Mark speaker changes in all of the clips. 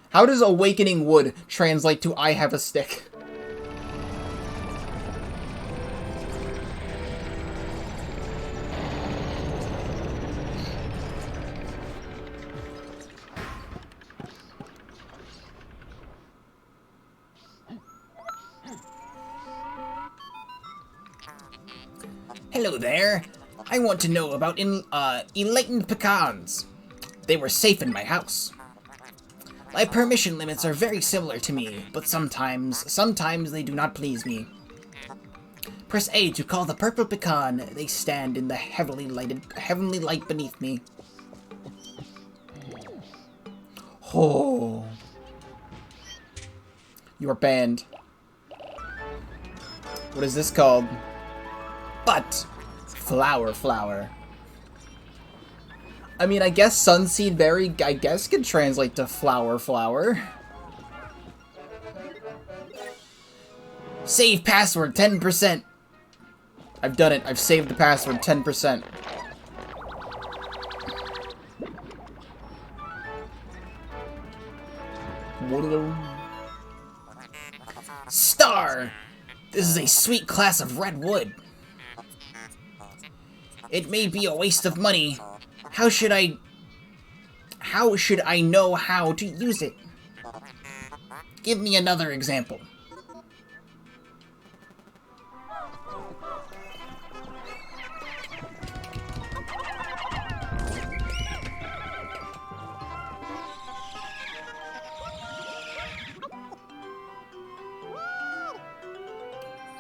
Speaker 1: How does awakening wood translate to I have a stick? Hello there. I want to know about enlightened pecans. They were safe in my house. My permission limits are very similar to me, but sometimes they do not please me. Press A to call the purple pecan. They stand in the heavenly light beneath me. Oh. You are banned. What is this called? But flower. I mean, I guess sunseed berry, I guess, could translate to flower. Save password 10%. I've done it. I've saved the password 10%. Star! This is a sweet class of red wood. It may be a waste of money. How should I know how to use it? Give me another example.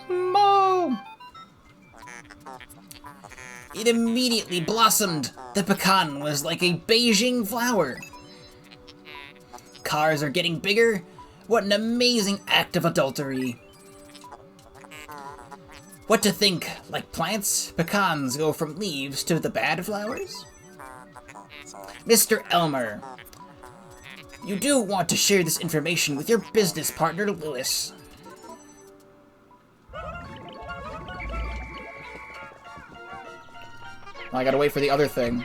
Speaker 1: Mom! It immediately blossomed. The pecan was like a Beijing flower. Cars are getting bigger. What an amazing act of adultery. What to think? Like plants, pecans go from leaves to the bad flowers? Mr. Elmer, you do want to share this information with your business partner, Lewis. I gotta wait for the other thing.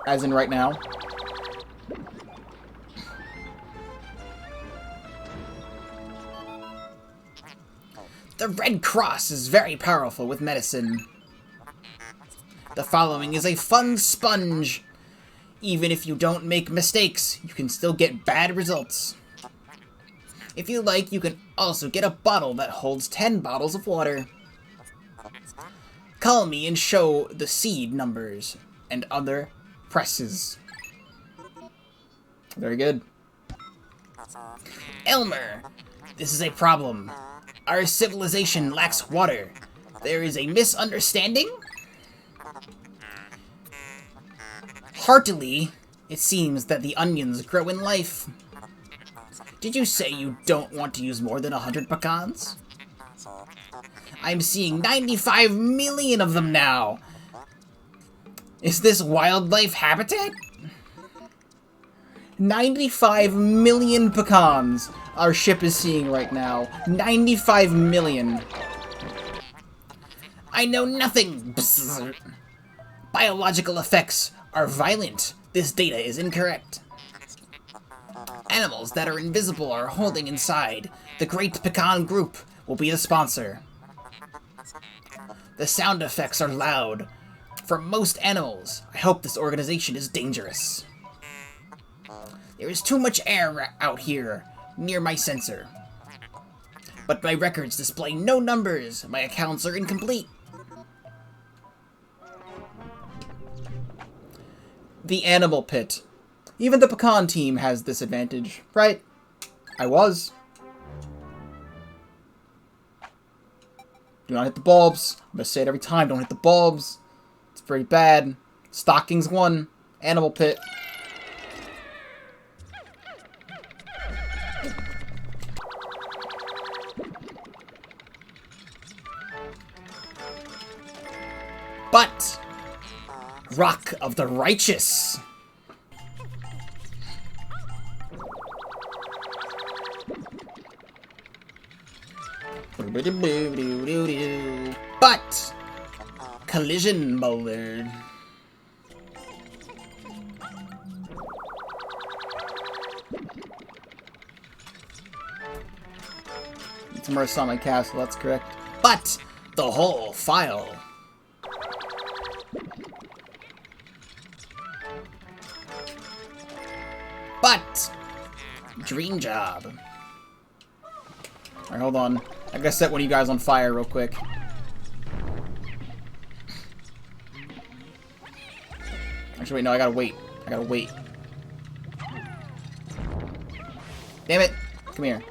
Speaker 1: As in right now. The Red Cross is very powerful with medicine. The following is a fun sponge. Even if you don't make mistakes, you can still get bad results. If you like, you can also get a bottle that holds 10 bottles of water. Call me and show the seed numbers and other presses. Very good. Elmer, this is a problem. Our civilization lacks water. There is a misunderstanding? Heartily, it seems that the onions grow in life. Did you say you don't want to use more than 100 pecans? I'm seeing 95 million of them now. Is this wildlife habitat? 95 million pecans our ship is seeing right now. 95 million. I know nothing. Bzz. Biological effects are violent. This data is incorrect. Animals that are invisible are holding inside. The Great Pecan Group will be the sponsor. The sound effects are loud. For most animals, I hope this organization is dangerous. There is too much air out here, near my sensor. But my records display no numbers. My accounts are incomplete. The animal pit. Even the pecan team has this advantage, right? I was. Do not hit the bulbs. I'm gonna say it every time, don't hit the bulbs. It's pretty bad. Stockings 1. Animal pit. But Rock of the Righteous. But Collision Boulder. immersed on my castle, that's correct. But the whole file. But dream job. Alright, hold on. I gotta set one of you guys on fire real quick. Actually, wait, no, I gotta wait. I gotta wait. Damn it! Come here.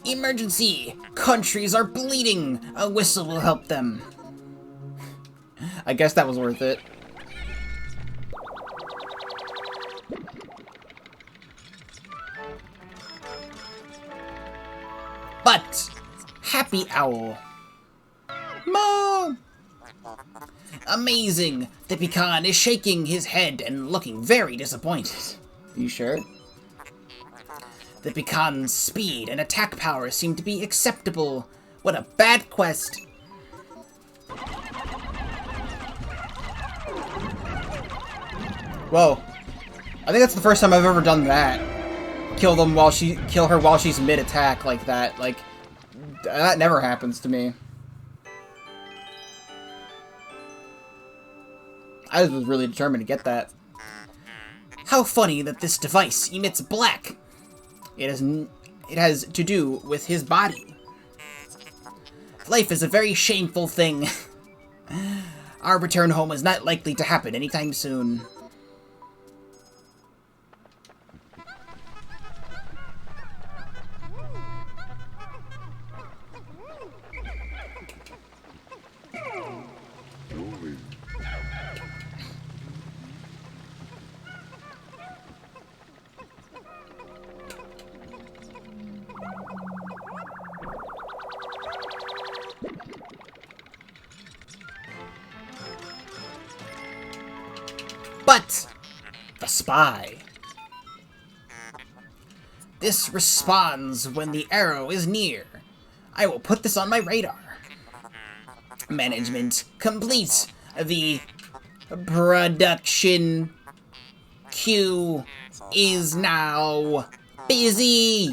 Speaker 1: Emergency! Countries are bleeding! A whistle will help them. I guess that was worth it. But Happy Owl. Mom! Amazing! The Pecan is shaking his head and looking very disappointed. Are you sure? The Pecan's speed and attack power seem to be acceptable. What a bad quest. Whoa. I think that's the first time I've ever done that. Kill her while she's mid-attack like that. Like, that never happens to me. I was really determined to get that. How funny that this device emits black. It has to do with his body. Life is a very shameful thing. Our return home is not likely to happen anytime soon. But the spy. This responds when the arrow is near. I will put this on my radar. Management complete. The production queue is now busy.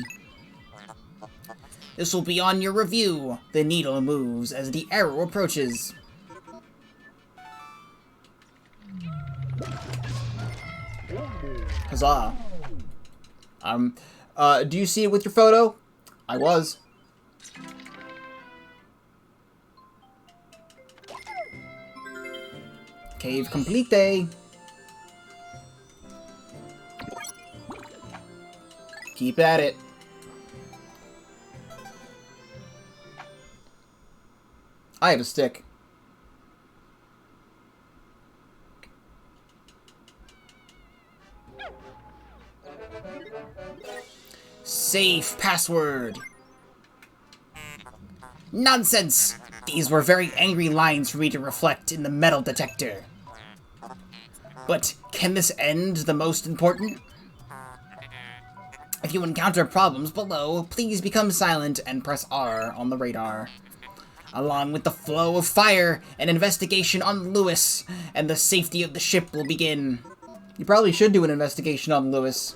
Speaker 1: This will be on your review. The needle moves as the arrow approaches. Huzzah. Do you see it with your photo? I was. Cave complete. Keep at it. I have a stick. Safe password. Nonsense! These were very angry lines for me to reflect in the metal detector. But can this end the most important? If you encounter problems below, please become silent and press R on the radar. Along with the flow of fire, an investigation on Lewis and the safety of the ship will begin. You probably should do an investigation on Lewis.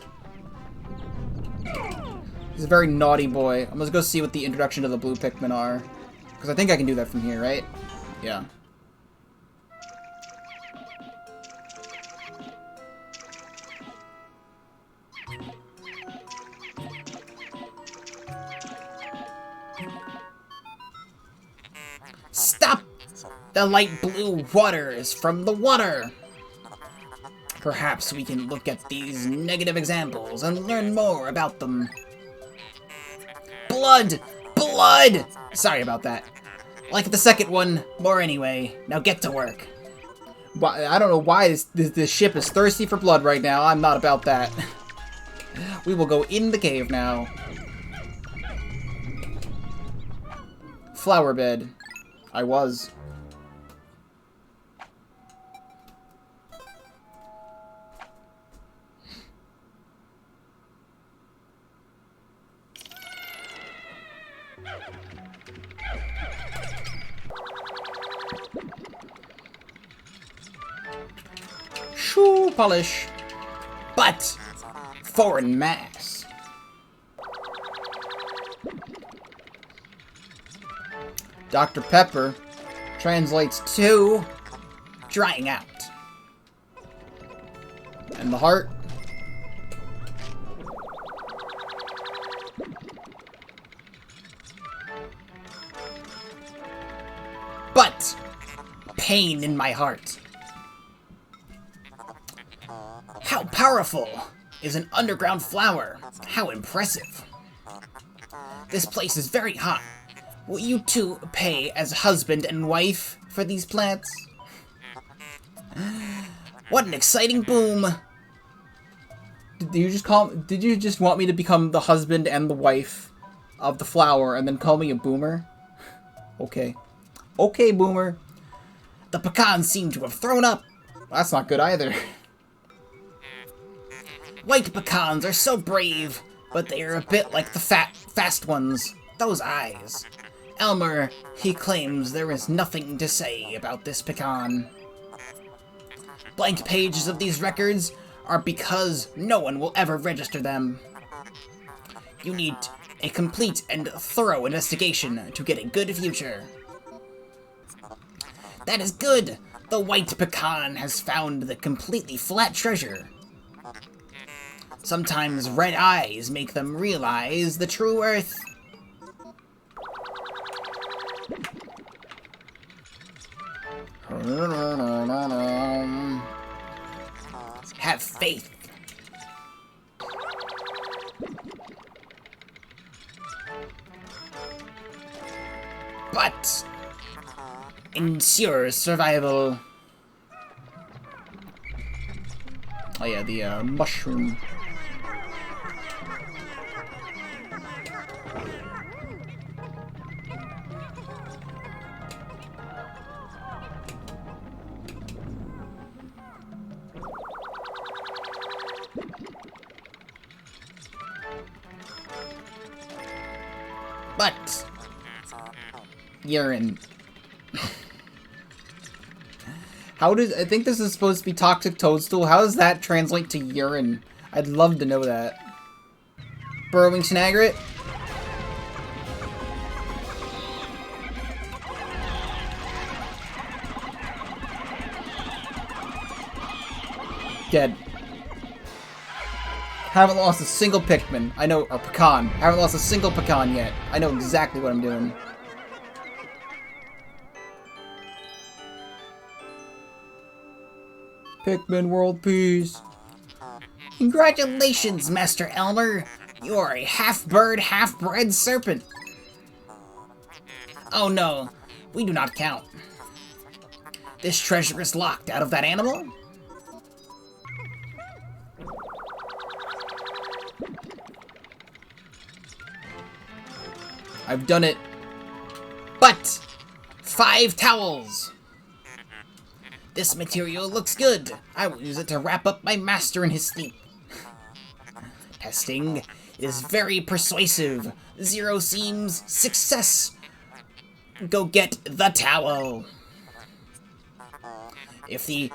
Speaker 1: He's a very naughty boy. I'm gonna go see what the introduction to the blue Pikmin are. Because I think I can do that from here, right? Yeah. Stop the light blue waters from the water! Perhaps we can look at these negative examples and learn more about them. Blood! Blood! Sorry about that. Like the second one, more anyway. Now get to work. I don't know why this ship is thirsty for blood right now. I'm not about that. We will go in the cave now. Flower bed. I was. polish. But foreign mass. Dr. Pepper translates to drying out. And the heart. But pain in my heart. How powerful is an underground flower? How impressive. This place is very hot. Will you two pay as husband and wife for these plants? What an exciting boom. Did you just want me to become the husband and the wife of the flower and then call me a boomer? Okay. Okay, boomer. The pecans seem to have thrown up. That's not good either. White pecans are so brave, but they are a bit like the fast ones. Those eyes. Elmer, he claims there is nothing to say about this pecan. Blank pages of these records are because no one will ever register them. You need a complete and thorough investigation to get a good future. That is good! The white pecan has found the completely flat treasure. Sometimes red eyes make them realize the true earth. Have faith. But ensure survival. Oh yeah, the mushroom. But urine. I think this is supposed to be toxic toadstool. How does that translate to urine? I'd love to know that. Burrowing Snagret? Dead. Haven't lost a single Pikmin. I know, or Pecan. Haven't lost a single Pecan yet. I know exactly what I'm doing. Pikmin world peace. Congratulations, Master Elmer. You are a half-bird, half-bred serpent. Oh no, we do not count. This treasure is locked out of that animal? I've done it. But 5 towels. This material looks good. I will use it to wrap up my master in his sleep. Testing is very persuasive. 0 seems success. Go get the towel. If the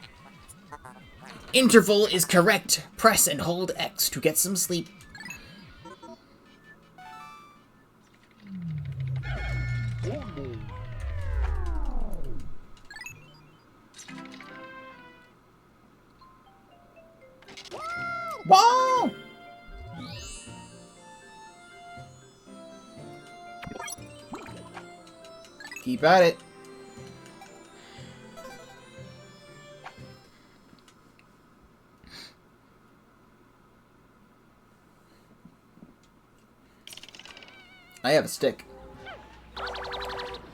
Speaker 1: interval is correct, press and hold X to get some sleep. Wow! Keep at it. I have a stick.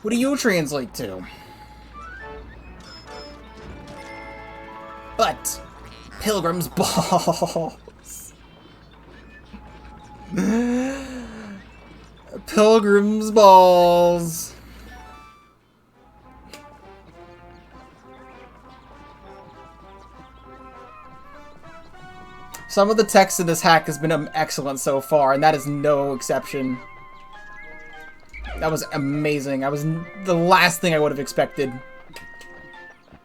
Speaker 1: What do you translate to? But Pilgrim's balls. Pilgrim's balls. Some of the text in this hack has been excellent so far, and that is no exception. That was amazing. That was the last thing I would have expected.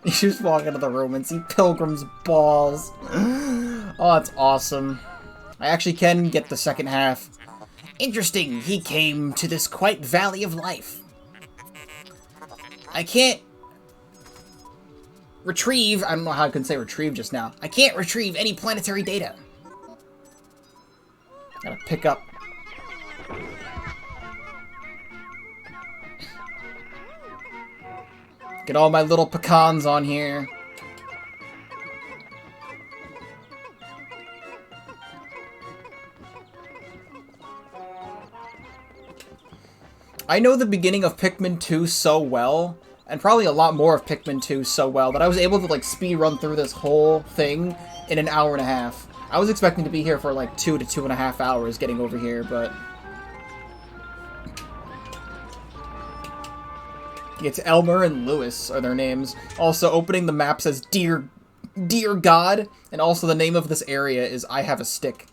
Speaker 1: You just walk into the room and see Pilgrim's balls. Oh, that's awesome. I actually can get the second half. Interesting, he came to this quite valley of life. I can't retrieve, I don't know how I can say retrieve just now. I can't retrieve any planetary data. Gotta pick up. Get all my little pecans on here. I know the beginning of Pikmin 2 so well, and probably a lot more of Pikmin 2 so well, that I was able to, like, speed run through this whole thing in an hour and a half. I was expecting to be here for, like, 2 to 2.5 hours getting over here, but... It's Elmer and Lewis are their names. Also, opening the map says, Dear God, and also the name of this area is I Have a Stick.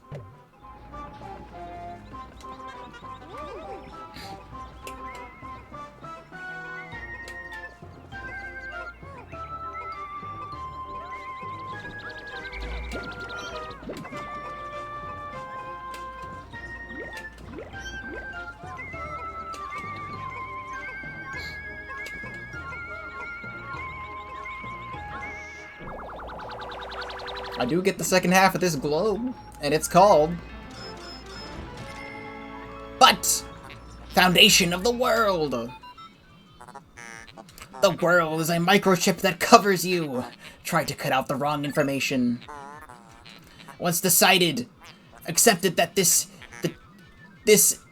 Speaker 1: I do get the second half of this globe, and it's called... But! Foundation of the world! The world is a microchip that covers you! Try to cut out the wrong information. Once decided, accepted that this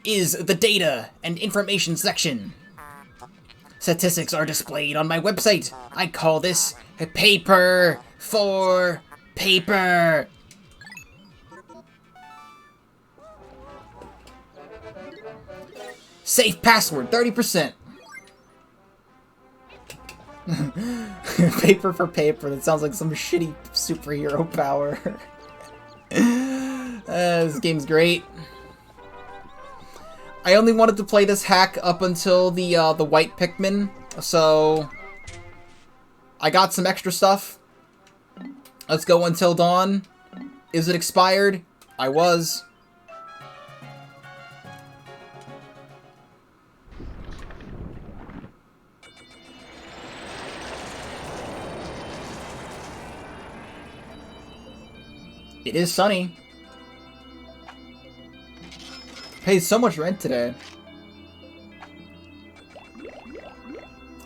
Speaker 1: is the data and information section. Statistics are displayed on my website. I call this paper for... paper! Safe password, 30%. Paper for paper, that sounds like some shitty superhero power. This game's great. I only wanted to play this hack up until the white Pikmin, so... I got some extra stuff. Let's go until dawn. Is it expired? I was. It is sunny. Paid so much rent today.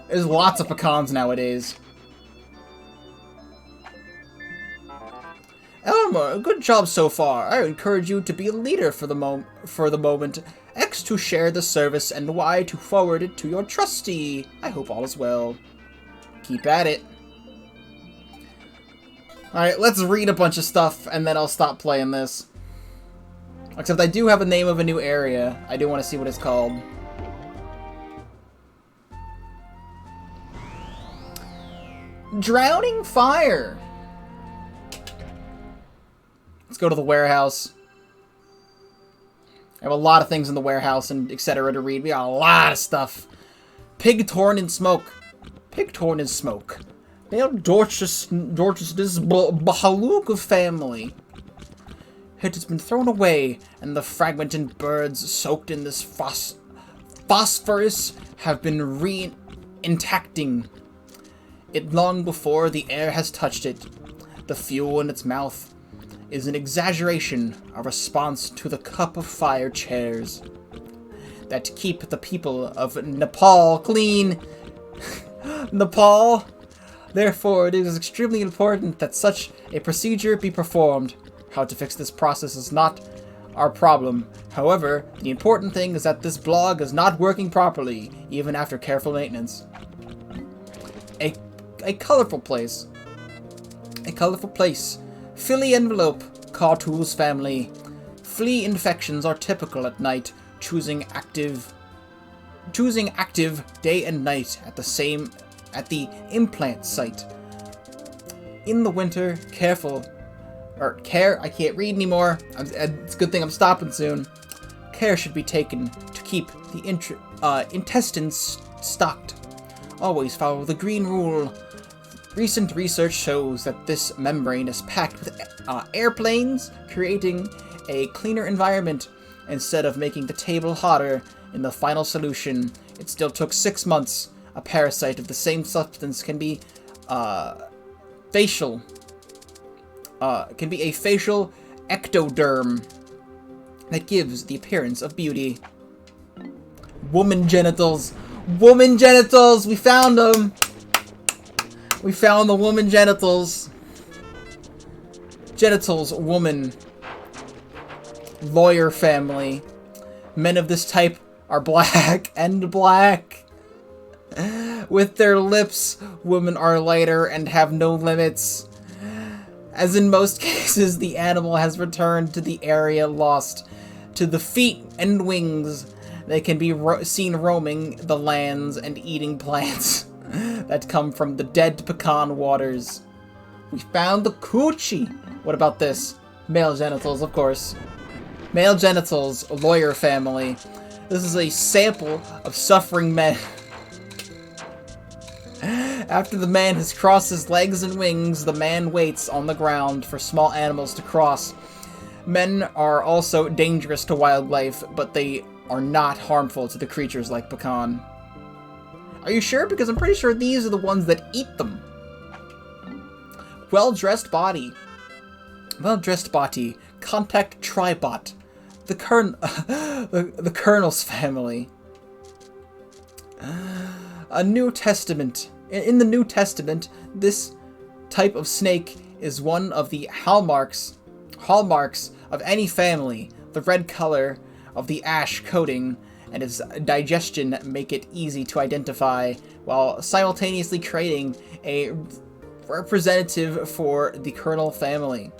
Speaker 1: There's lots of pecans nowadays. Elmer, good job so far. I encourage you to be a leader for the moment. X to share the service and Y to forward it to your trustee. I hope all is well. Keep at it. Alright, let's read a bunch of stuff and then I'll stop playing this. Except I do have a name of a new area. I do want to see what it's called. Drowning Fire. Let's go to the warehouse. I have a lot of things in the warehouse and etc. to read. We got a lot of stuff. Pig torn in smoke. Pig torn in smoke. Male Dorchester Bahaluk family. It has been thrown away, and the fragmented birds soaked in this phosphorus have been re-intacting it long before the air has touched it. The fuel in its mouth is an exaggeration, a response to the cup of fire chairs that keep the people of Nepal clean. Nepal. Therefore, it is extremely important that such a procedure be performed. How to fix this process is not our problem. However, the important thing is that this blog is not working properly, even after careful maintenance. A colorful place. A colorful place. Philly envelope. Cartoons family. Flea infections are typical at night. Choosing active day and night at the implant site. In the winter, I can't read anymore. It's a good thing I'm stopping soon. Care should be taken to keep the intestines stocked. Always follow the green rule. Recent research shows that this membrane is packed with airplanes, creating a cleaner environment instead of making the table hotter. In the final solution, it still took 6 months. A parasite of the same substance can be facial. Can be a facial ectoderm that gives the appearance of beauty. Woman genitals. Woman genitals! We found them! We found the woman genitals. Genitals, woman. Lawyer family. Men of this type are black and black. With their lips, women are lighter and have no limits. As in most cases, the animal has returned to the area lost. To the feet and wings, they can be seen roaming the lands and eating plants that come from the dead Pecan waters. We found the coochie. What about this? Male genitals, of course. Male genitals, lawyer family. This is a sample of suffering men. After the man has crossed his legs and wings, the man waits on the ground for small animals to cross. Men are also dangerous to wildlife, but they are not harmful to the creatures like Pecan. Are you sure? Because I'm pretty sure these are the ones that eat them. Well-dressed body. Well-dressed body. Contact Tribot. The Colonel's family. A New Testament. In the New Testament, this type of snake is one of the hallmarks of any family. The red color of the ash coating and its digestion make it easy to identify, while simultaneously creating a representative for the Colonel family.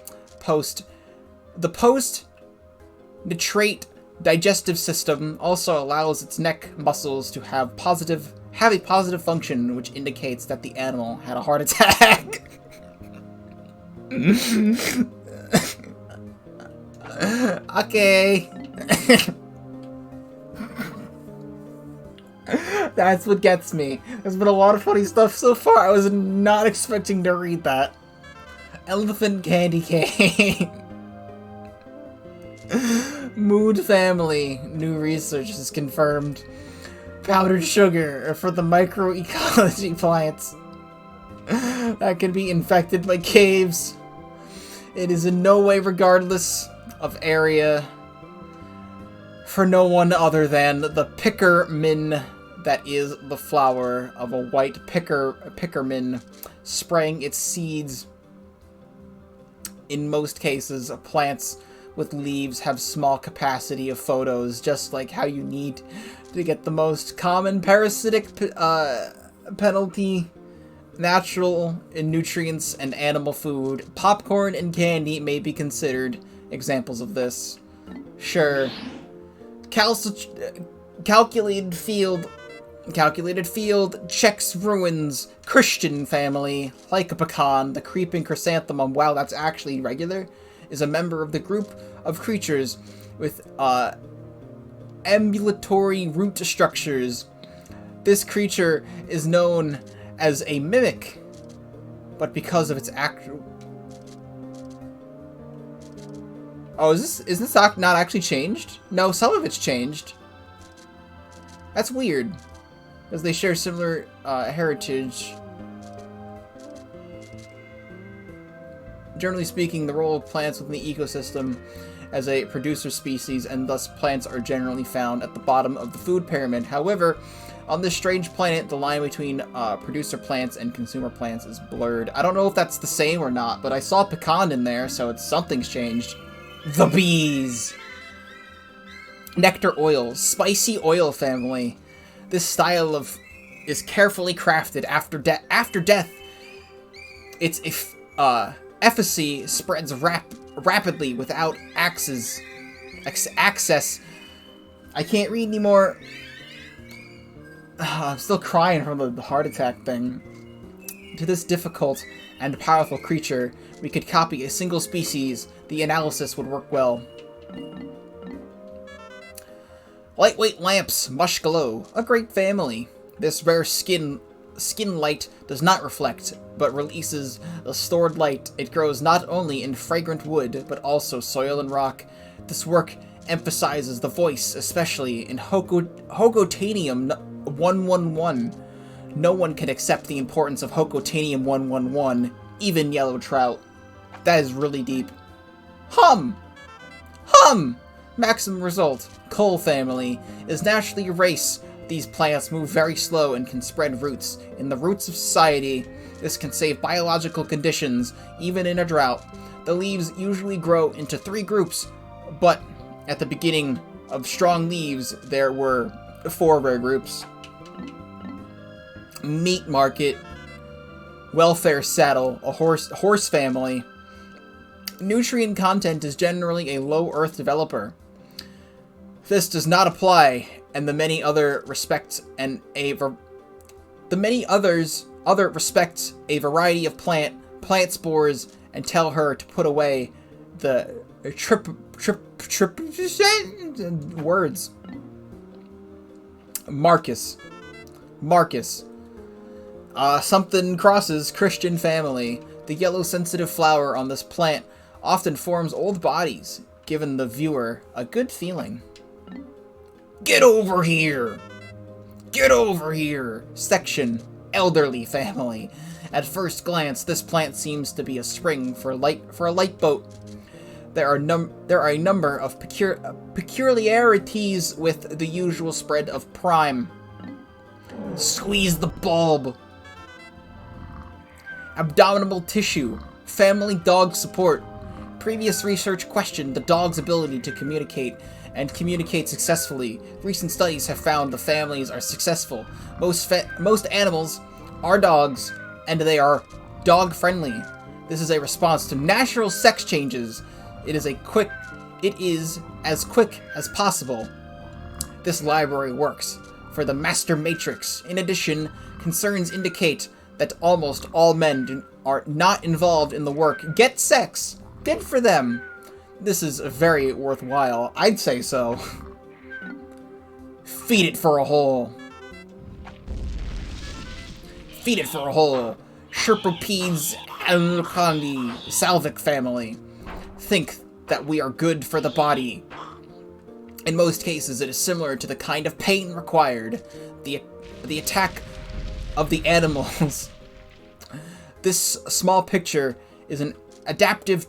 Speaker 1: The post-nitrate digestive system also allows its neck muscles to have a positive function, which indicates that the animal had a heart attack. Okay. That's what gets me. There's been a lot of funny stuff so far. I was not expecting to read that. Elephant candy cane. Mood family. New research is confirmed. Powdered sugar for the microecology plants that can be infected by caves. It is in no way regardless of area for no one other than the Pikmin, that is the flower of a white Pikmin spraying its seeds. In most cases, plants with leaves have small capacity of photos, just like how you need to get the most common parasitic penalty, natural in nutrients and animal food. Popcorn and candy may be considered examples of this. Sure. Calculated field checks ruins. Christian family. Like a pecan, the creeping chrysanthemum, wow, that's actually regular, is a member of the group of creatures with ambulatory root structures. This creature is known as a mimic, but because of its actual... Oh, is this not actually changed? No, some of it's changed. That's weird, as they share similar heritage. Generally speaking, the role of plants within the ecosystem as a producer species, and thus plants are generally found at the bottom of the food pyramid. However, on this strange planet, the line between producer plants and consumer plants is blurred. I don't know if that's the same or not, but I saw pecan in there, so something's changed. The bees! Nectar oil. Spicy oil family. This style is carefully crafted after death. Its efficacy spreads rapidly without access. I can't read anymore. I'm still crying from the heart attack thing. To this difficult and powerful creature, we could copy a single species. The analysis would work well. Lightweight lamps, mush glow. A great family. This rare skin skin light does not reflect, but releases the stored light. It grows not only in fragrant wood, but also soil and rock. This work emphasizes the voice, especially in Hogotanium 111. No one can accept the importance of Hogotanium 111, even yellow trout. That is really deep. Hum! Hum! Maximum result. Coal family is naturally a race. These plants move very slow and can spread roots. In the roots of society, this can save biological conditions, even in a drought. The leaves usually grow into 3 groups, but at the beginning of strong leaves, there were 4 rare groups. Meat market. Welfare saddle, a horse family. Nutrient content is generally a low earth developer. This does not apply, and the many other respects a variety of plant spores, and tell her to put away the words. Marcus. Something crosses Christian family. The yellow sensitive flower on this plant often forms old bodies, giving the viewer a good feeling. Get over here! Get over here! Section, elderly family. At first glance, this plant seems to be a spring for a light boat. There are a number of peculiarities with the usual spread of prime. Squeeze the bulb. Abdominal tissue. Family dog support. Previous research questioned the dog's ability to communicate and communicate successfully. Recent studies have found the families are successful. Most animals are dogs, and they are dog-friendly. This is a response to natural sex changes. It is as quick as possible. This library works for the master matrix. In addition, concerns indicate that almost all men are not involved in the work get sex. Good for them. This is very worthwhile. I'd say so. Feed it for a hole. Feed it for a hole. Sherpopedes Alkandi Salvic family. Think that we are good for the body. In most cases, it is similar to the kind of pain required. The attack of the animals. This small picture is an adaptive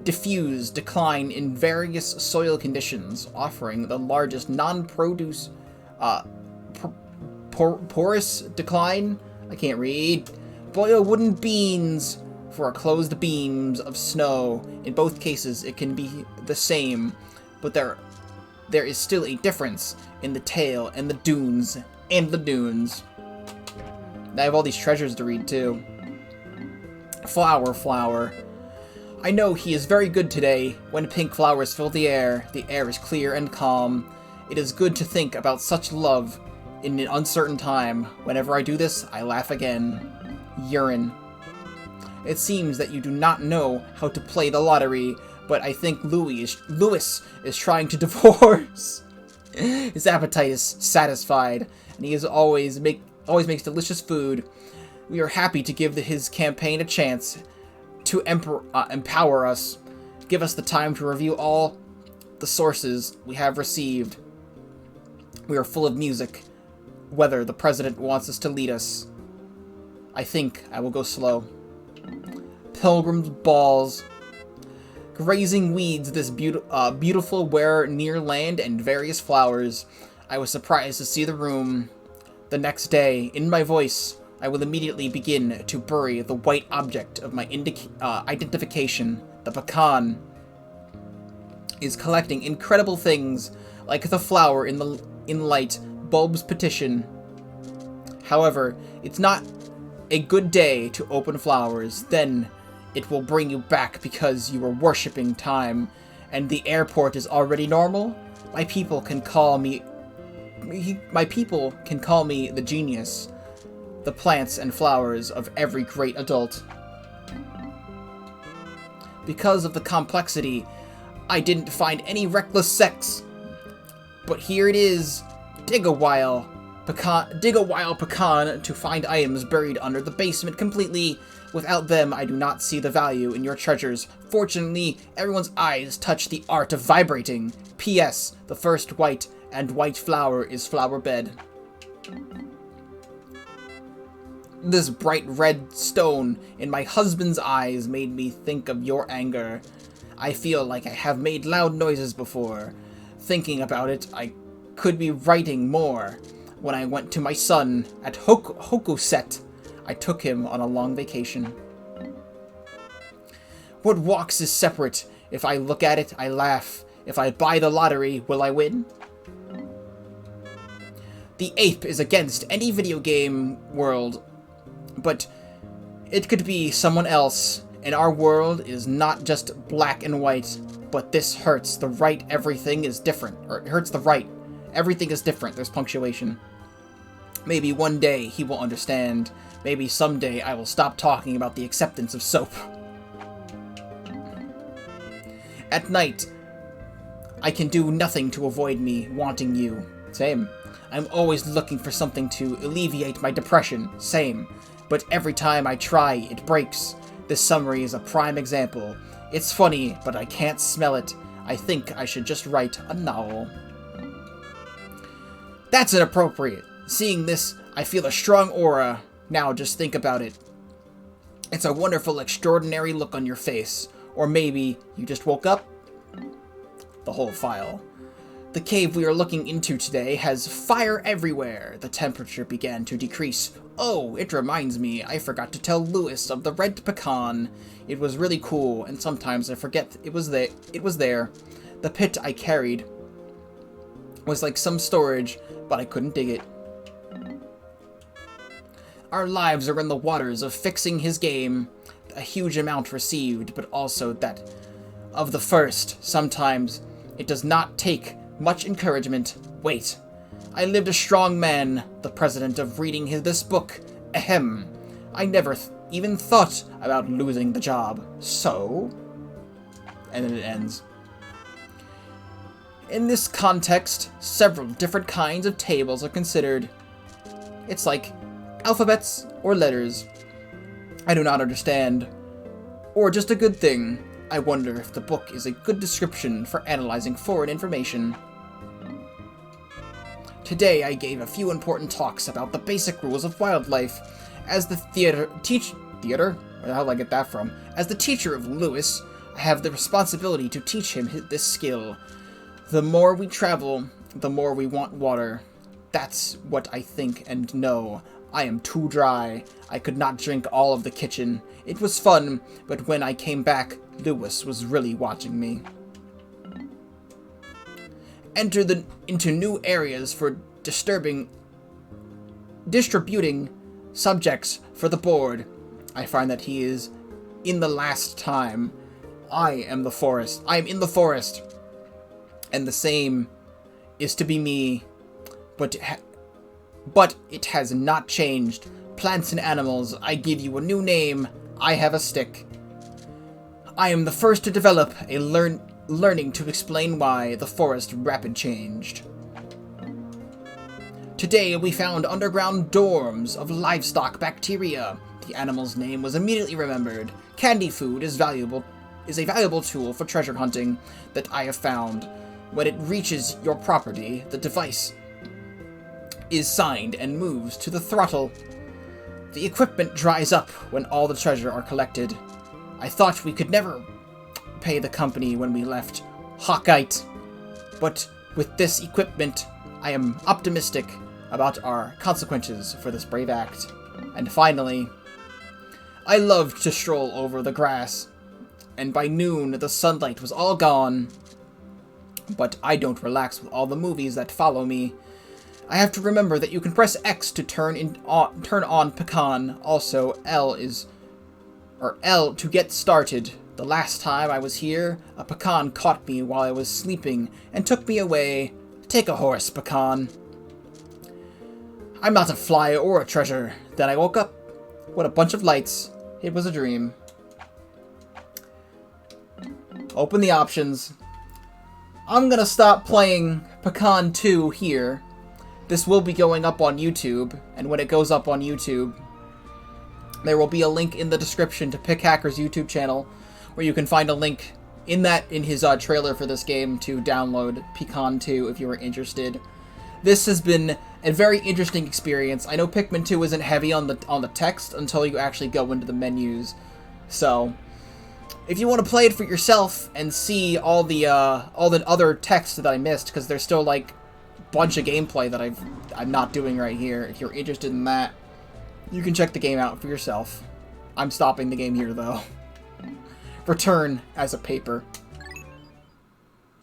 Speaker 1: diffuse decline in various soil conditions, offering the largest non-produce porous decline. I can't read. Boil wooden beans for closed beams of snow. In both cases, it can be the same, but there is still a difference in the tail and the dunes. I have all these treasures to read too. Flower. I know he is very good today. When pink flowers fill the air is clear and calm. It is good to think about such love in an uncertain time. Whenever I do this, I laugh again. Urine. It seems that you do not know how to play the lottery, but I think Louis is trying to divorce. His appetite is satisfied, and he always makes delicious food. We are happy to give his campaign a chance to empower us. Give us the time to review all the sources we have received. We are full of music, whether the president wants us to lead us. I think I will go slow. Pilgrim's balls. Grazing weeds this beautiful where near land and various flowers. I was surprised to see the room. The next day, in my voice, I will immediately begin to bury the white object of my identification. The Pecan is collecting incredible things, like the flower in light bulb's petition. However, it's not a good day to open flowers. Then it will bring you back because you are worshipping time, and the airport is already normal. My people can call me the genius. The plants and flowers of every great adult. Because of the complexity, I didn't find any reckless sex. But here it is. Dig a while. Dig a wild pecan to find items buried under the basement completely. Without them, I do not see the value in your treasures. Fortunately, everyone's eyes touch the art of vibrating. P.S. The first white flower is flower bed. This bright red stone in my husband's eyes made me think of your anger. I feel like I have made loud noises before. Thinking about it, I could be writing more. When I went to my son at Hokuset, I took him on a long vacation. What walks is separate. If I look at it, I laugh. If I buy the lottery, will I win? The ape is against any video game world, but it could be someone else. In our world, it is not just black and white, but this hurts. The right, everything is different. Or it hurts the right. Everything is different. There's punctuation. Maybe one day he will understand. Maybe someday I will stop talking about the acceptance of soap. At night, I can do nothing to avoid me wanting you. Same. I'm always looking for something to alleviate my depression. Same. But every time I try, it breaks. This summary is a prime example. It's funny, but I can't smell it. I think I should just write a novel. That's inappropriate. Seeing this, I feel a strong aura. Now just think about it. It's a wonderful, extraordinary look on your face. Or maybe you just woke up? The whole file. The cave we are looking into today has fire everywhere. The temperature began to decrease. Oh, it reminds me, I forgot to tell Lewis of the red pecan. It was really cool, and sometimes I forget it was there. The pit I carried was like some storage, but I couldn't dig it. Our lives are in the waters of fixing his game. A huge amount received, but also that of the first. Sometimes it does not take much encouragement. Wait. I lived a strong man, the president of reading this book. Ahem. I never even thought about losing the job. So? And then it ends. In this context, several different kinds of tables are considered. It's like alphabets or letters. I do not understand. Or just a good thing. I wonder if the book is a good description for analyzing foreign information. Today I gave a few important talks about the basic rules of wildlife. As the theater? Where the hell did I get that from? As the teacher of Lewis, I have the responsibility to teach him this skill. The more we travel, the more we want water. That's what I think and know. I am too dry. I could not drink all of the kitchen. It was fun, but when I came back, Lewis was really watching me. Enter into new areas for distributing subjects for the board. I find that he is in the last time. I am the forest. I am in the forest. And the same is to be me. But it has not changed. Plants and animals, I give you a new name. I have a stick. I am the first to develop a learning to explain why the forest rapid changed. Today we found underground dorms of livestock bacteria. The animal's name was immediately remembered. Candy food is a valuable tool for treasure hunting that I have found. When it reaches your property, the device is signed and moves to the throttle. The equipment dries up when all the treasure are collected. I thought we could never pay the company when we left Hawkite, but with this equipment, I am optimistic about our consequences for this brave act. And finally, I loved to stroll over the grass, and by noon the sunlight was all gone. But I don't relax with all the movies that follow me. I have to remember that you can press X to turn on Pecan. Also, L to get started. The last time I was here, a pecan caught me while I was sleeping and took me away. Take a horse, Pecan. I'm not a fly or a treasure. Then I woke up. What a bunch of lights. It was a dream. Open the options. I'm gonna stop playing Pecan 2 here. This will be going up on YouTube, and when it goes up on YouTube, there will be a link in the description to Pickhacker's YouTube channel, where you can find a link in his trailer for this game to download Pecan 2 if you are interested. This has been a very interesting experience. I know Pikmin 2 isn't heavy on the text until you actually go into the menus, so if you want to play it for yourself and see all the other text that I missed, because there's still like a bunch of gameplay that I'm not doing right here. If you're interested in that, you can check the game out for yourself. I'm stopping the game here though. Return as a paper.